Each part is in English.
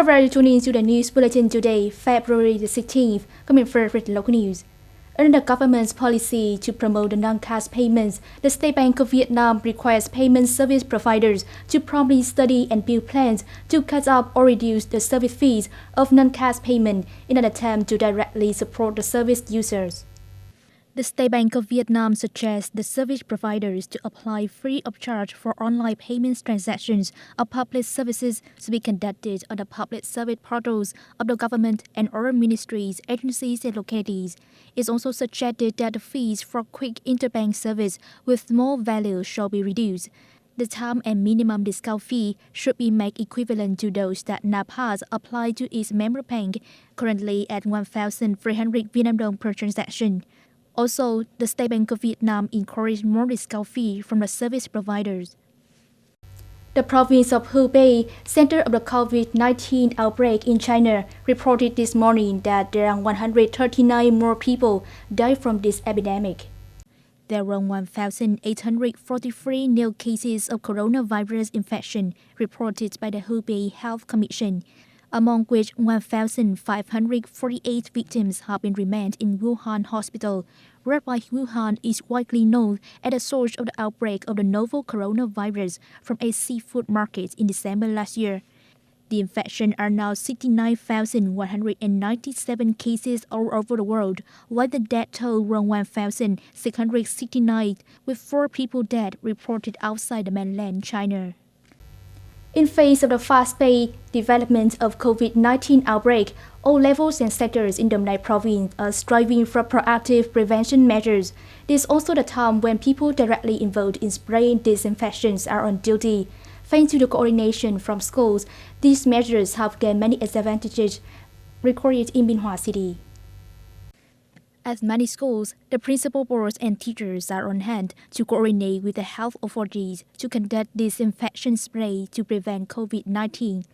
everybody tuning into the news bulletin today, February the 16th. Coming first with local news. Under the government's policy to promote the non-cash payments, the State Bank of Vietnam requires payment service providers to promptly study and build plans to cut off or reduce the service fees of non-cash payment in an attempt to directly support the service users. The State Bank of Vietnam suggests the service providers to apply free of charge for online payments transactions of public services to be conducted on the public service portals of the government and other ministries, agencies, and localities. It's also suggested that the fees for quick interbank service with small value shall be reduced. The time and minimum discount fee should be made equivalent to those that NAPAS apply to its member bank, currently at 1,300 Vietnam dong per transaction. Also, the State Bank of Vietnam encouraged more discount fee from the service providers. The province of Hubei, center of the COVID-19 outbreak in China, reported this morning that there are 139 more people died from this epidemic. There were 1,843 new cases of coronavirus infection reported by the Hubei Health Commission, among which 1,548 victims have been remained in Wuhan Hospital, whereby Wuhan is widely known as the source of the outbreak of the novel coronavirus from a seafood market in December last year. The infections are now 69,197 cases all over the world, while the death toll was 1,669, with 4 people dead reported outside the mainland China. In face of the fast-paced development of COVID-19 outbreak, all levels and sectors in the Nam province are striving for proactive prevention measures. This is also the time when people directly involved in spraying disinfectants are on duty. Thanks to the coordination from schools, these measures have gained many advantages recorded in Binh Hoa City. At many schools, the principal boards and teachers are on hand to coordinate with the health authorities to conduct disinfection spray to prevent COVID-19.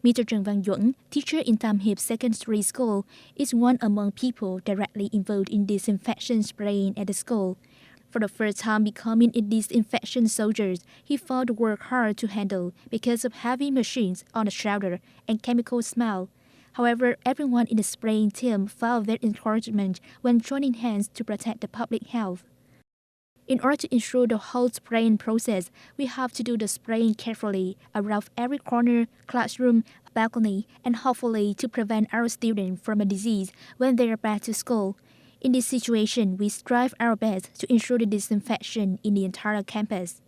Mr. Trần Văn Duẩn, teacher in Tam Hiệp Secondary School, is one among people directly involved in disinfection spraying at the school. For the first time becoming a disinfection soldier, he found the work hard to handle because of heavy machines on the shoulder and chemical smell. However, everyone in the spraying team felt their encouragement when joining hands to protect the public health. In order to ensure the whole spraying process, we have to do the spraying carefully around every corner, classroom, balcony, and hopefully to prevent our students from a disease when they are back to school. In this situation, we strive our best to ensure the disinfection in the entire campus.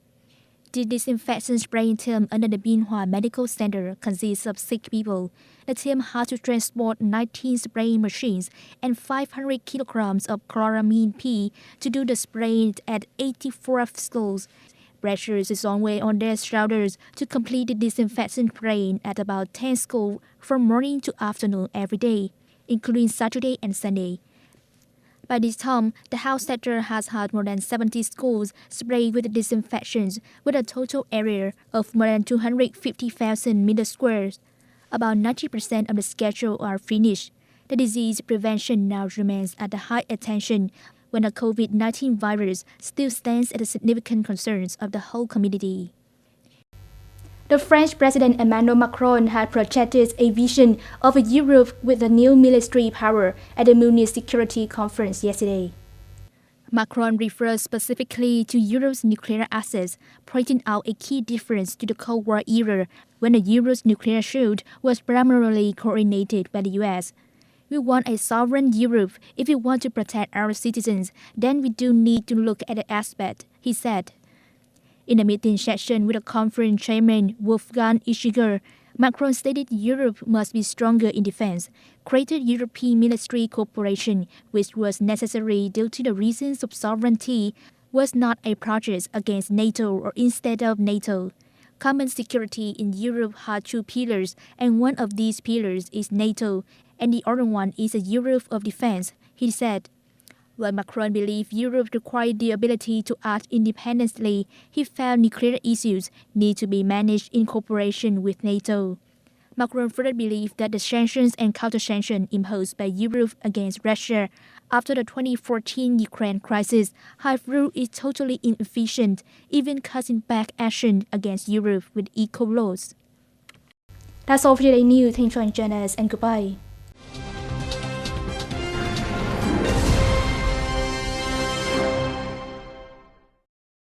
The disinfection spraying team under the Binh Hoa Medical Center consists of 6 people. The team had to transport 19 spraying machines and 500 kilograms of chloramine P to do the spraying at 84 schools. Pressure is always on their shoulders to complete the disinfection spraying at about 10 schools from morning to afternoon every day, including Saturday and Sunday. By this time, the health sector has had more than 70 schools sprayed with disinfectants with a total area of more than 250,000 meters squared. About 90% of the schedule are finished. The disease prevention now remains at the high attention when the COVID-19 virus still stands as a significant concern of the whole community. The French President Emmanuel Macron had projected a vision of a Europe with a new military power at the Munich Security Conference yesterday. Macron refers specifically to Europe's nuclear assets, pointing out a key difference to the Cold War era when the Euro's nuclear shield was primarily coordinated by the US. We want a sovereign Europe. If we want to protect our citizens, then we do need to look at the aspect, he said. In a meeting session with the conference chairman Wolfgang Ischinger, Macron stated Europe must be stronger in defense, created European military cooperation, which was necessary due to the reasons of sovereignty, was not a project against NATO or instead of NATO. Common security in Europe had 2 pillars, and one of these pillars is NATO, and the other one is a Europe of defense, he said. While Macron believed Europe required the ability to act independently, he felt nuclear issues need to be managed in cooperation with NATO. Macron further believed that the sanctions and counter-sanctions imposed by Europe against Russia after the 2014 Ukraine crisis have proved is totally inefficient, even cutting back action against Europe with eco laws. That's all for today news. Thanks for joining us and goodbye.